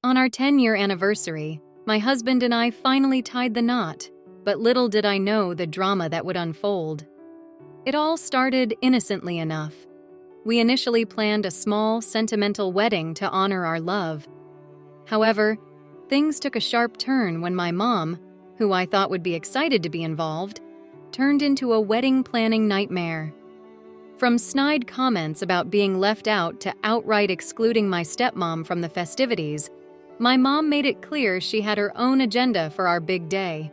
On our 10-year anniversary, my husband and I finally tied the knot, but little did I know the drama that would unfold. It all started innocently enough. We initially planned a small, sentimental wedding to honor our love. However, things took a sharp turn when my mom, who I thought would be excited to be involved, turned into a wedding planning nightmare. From snide comments about being left out to outright excluding my stepmom from the festivities, my mom made it clear she had her own agenda for our big day.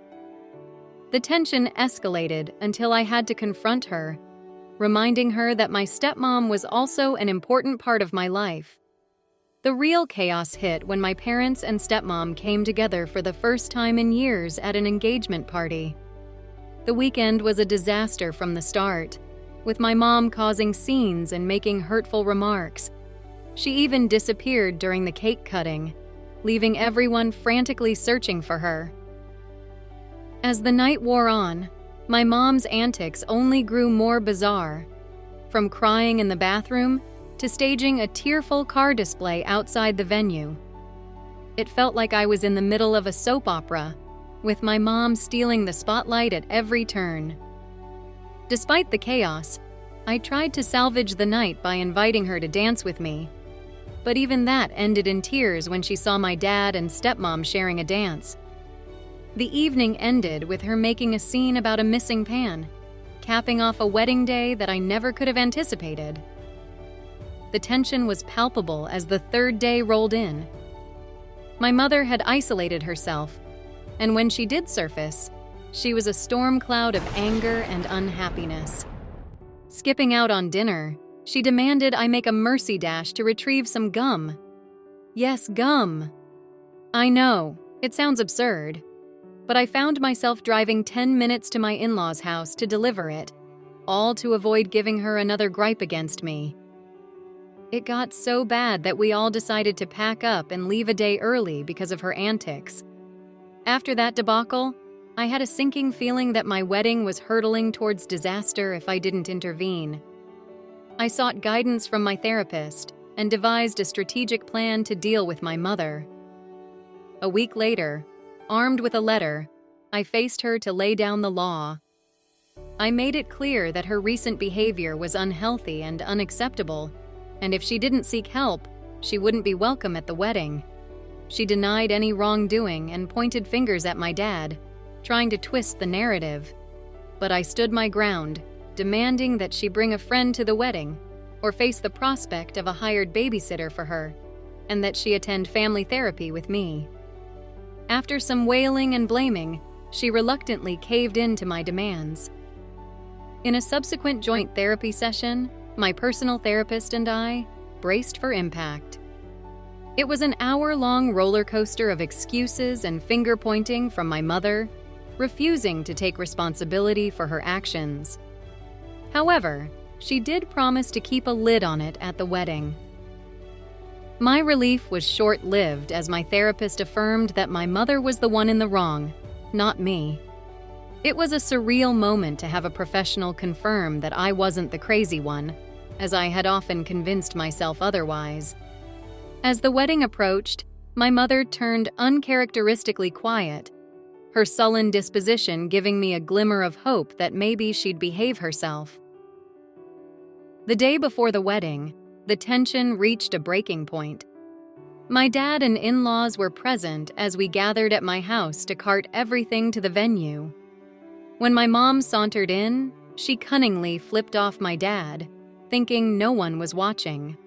The tension escalated until I had to confront her, reminding her that my stepmom was also an important part of my life. The real chaos hit when my parents and stepmom came together for the first time in years at an engagement party. The weekend was a disaster from the start, with my mom causing scenes and making hurtful remarks. She even disappeared during the cake cutting, leaving everyone frantically searching for her. As the night wore on, my mom's antics only grew more bizarre, from crying in the bathroom to staging a tearful car display outside the venue. It felt like I was in the middle of a soap opera, with my mom stealing the spotlight at every turn. Despite the chaos, I tried to salvage the night by inviting her to dance with me, but even that ended in tears when she saw my dad and stepmom sharing a dance. The evening ended with her making a scene about a missing pan, capping off a wedding day that I never could have anticipated. The tension was palpable as the third day rolled in. My mother had isolated herself, and when she did surface, she was a storm cloud of anger and unhappiness. Skipping out on dinner, she demanded I make a mercy dash to retrieve some gum. Yes, gum. I know, it sounds absurd, but I found myself driving 10 minutes to my in-laws' house to deliver it, all to avoid giving her another gripe against me. It got so bad that we all decided to pack up and leave a day early because of her antics. After that debacle, I had a sinking feeling that my wedding was hurtling towards disaster if I didn't intervene. I sought guidance from my therapist and devised a strategic plan to deal with my mother. A week later, armed with a letter, I faced her to lay down the law. I made it clear that her recent behavior was unhealthy and unacceptable, and if she didn't seek help, she wouldn't be welcome at the wedding. She denied any wrongdoing and pointed fingers at my dad, trying to twist the narrative. But I stood my ground, demanding that she bring a friend to the wedding or face the prospect of a hired babysitter for her, and that she attend family therapy with me. After some wailing and blaming, she reluctantly caved in to my demands. In a subsequent joint therapy session, my personal therapist and I braced for impact. It was an hour-long roller coaster of excuses and finger-pointing from my mother, refusing to take responsibility for her actions. However, she did promise to keep a lid on it at the wedding. My relief was short-lived as my therapist affirmed that my mother was the one in the wrong, not me. It was a surreal moment to have a professional confirm that I wasn't the crazy one, as I had often convinced myself otherwise. As the wedding approached, my mother turned uncharacteristically quiet, her sullen disposition giving me a glimmer of hope that maybe she'd behave herself. The day before the wedding, the tension reached a breaking point. My dad and in-laws were present as we gathered at my house to cart everything to the venue. When my mom sauntered in, she cunningly flipped off my dad, thinking no one was watching.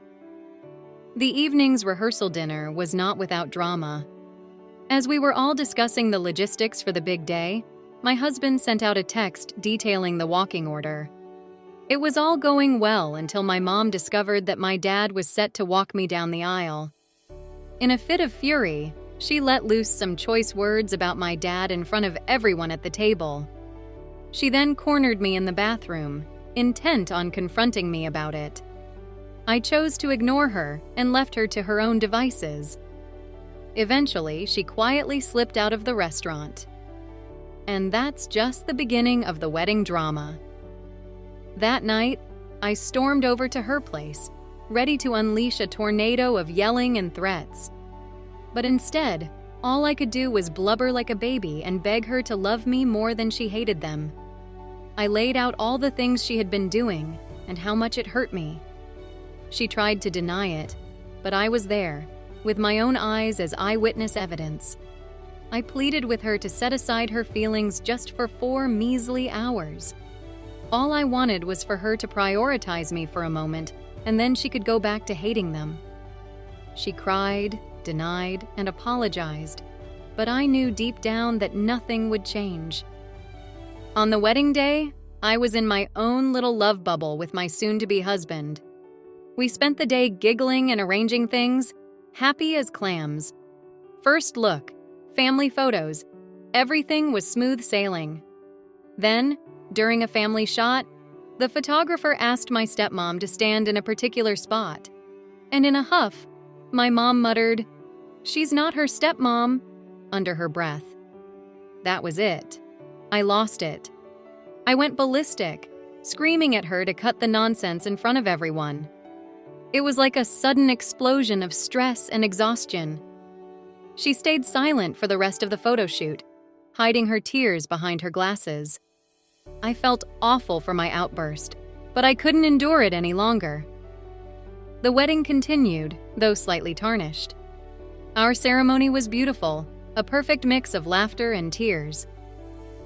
The evening's rehearsal dinner was not without drama. As we were all discussing the logistics for the big day, my husband sent out a text detailing the walking order. It was all going well until my mom discovered that my dad was set to walk me down the aisle. In a fit of fury, she let loose some choice words about my dad in front of everyone at the table. She then cornered me in the bathroom, intent on confronting me about it. I chose to ignore her and left her to her own devices. Eventually, she quietly slipped out of the restaurant. And that's just the beginning of the wedding drama. That night, I stormed over to her place, ready to unleash a tornado of yelling and threats. But instead, all I could do was blubber like a baby and beg her to love me more than she hated them. I laid out all the things she had been doing and how much it hurt me. She tried to deny it, but I was there, with my own eyes as eyewitness evidence. I pleaded with her to set aside her feelings just for 4 measly hours. All I wanted was for her to prioritize me for a moment, and then she could go back to hating them. She cried, denied, and apologized, but I knew deep down that nothing would change. On the wedding day, I was in my own little love bubble with my soon-to-be husband. We spent the day giggling and arranging things, happy as clams. First look, family photos, everything was smooth sailing. Then, during a family shot, the photographer asked my stepmom to stand in a particular spot. And in a huff, my mom muttered, "She's not her stepmom," under her breath. That was it. I lost it. I went ballistic, screaming at her to cut the nonsense in front of everyone. It was like a sudden explosion of stress and exhaustion. She stayed silent for the rest of the photo shoot, hiding her tears behind her glasses. I felt awful for my outburst, but I couldn't endure it any longer. The wedding continued, though slightly tarnished. Our ceremony was beautiful, a perfect mix of laughter and tears.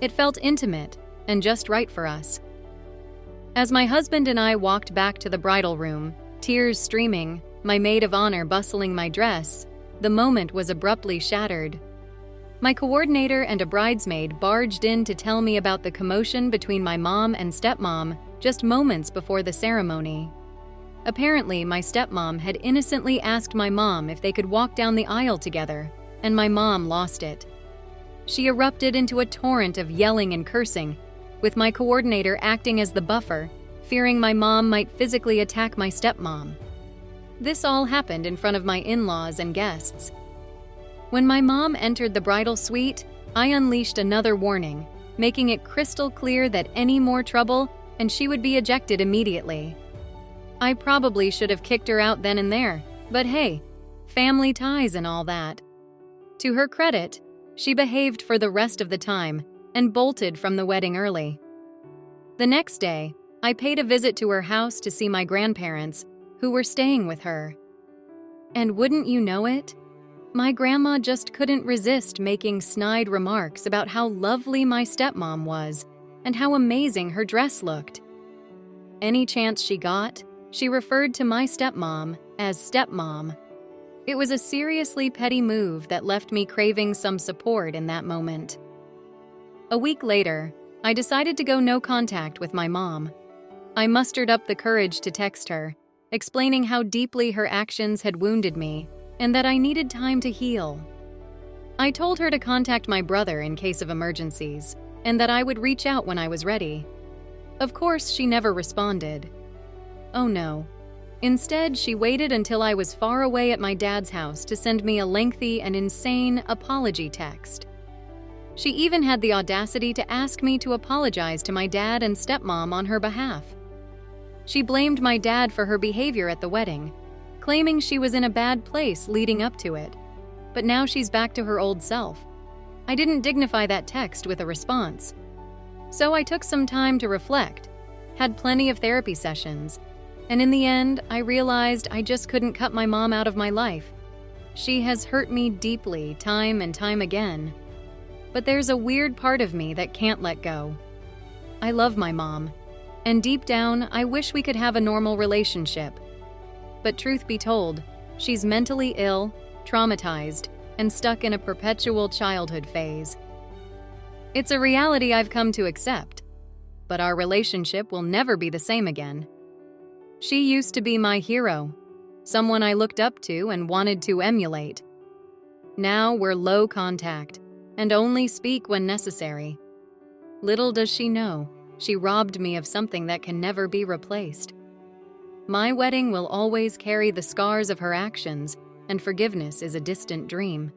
It felt intimate and just right for us. As my husband and I walked back to the bridal room, tears streaming, my maid of honor bustling my dress, the moment was abruptly shattered. My coordinator and a bridesmaid barged in to tell me about the commotion between my mom and stepmom just moments before the ceremony. Apparently, my stepmom had innocently asked my mom if they could walk down the aisle together, and my mom lost it. She erupted into a torrent of yelling and cursing, with my coordinator acting as the buffer, fearing my mom might physically attack my stepmom. This all happened in front of my in-laws and guests. When my mom entered the bridal suite, I unleashed another warning, making it crystal clear that any more trouble and she would be ejected immediately. I probably should have kicked her out then and there, but hey, family ties and all that. To her credit, she behaved for the rest of the time and bolted from the wedding early. The next day, I paid a visit to her house to see my grandparents, who were staying with her. And wouldn't you know it? My grandma just couldn't resist making snide remarks about how lovely my stepmom was and how amazing her dress looked. Any chance she got, she referred to my stepmom as stepmom. It was a seriously petty move that left me craving some support in that moment. A week later, I decided to go no contact with my mom. I mustered up the courage to text her, explaining how deeply her actions had wounded me and that I needed time to heal. I told her to contact my brother in case of emergencies, and that I would reach out when I was ready. Of course, she never responded. Oh no. Instead, she waited until I was far away at my dad's house to send me a lengthy and insane apology text. She even had the audacity to ask me to apologize to my dad and stepmom on her behalf. She blamed my dad for her behavior at the wedding, claiming she was in a bad place leading up to it. But now she's back to her old self. I didn't dignify that text with a response. So I took some time to reflect, had plenty of therapy sessions, and in the end, I realized I just couldn't cut my mom out of my life. She has hurt me deeply, time and time again. But there's a weird part of me that can't let go. I love my mom, and deep down, I wish we could have a normal relationship. But truth be told, she's mentally ill, traumatized, and stuck in a perpetual childhood phase. It's a reality I've come to accept, but our relationship will never be the same again. She used to be my hero, someone I looked up to and wanted to emulate. Now we're low contact and only speak when necessary. Little does she know, she robbed me of something that can never be replaced. My wedding will always carry the scars of her actions, and forgiveness is a distant dream.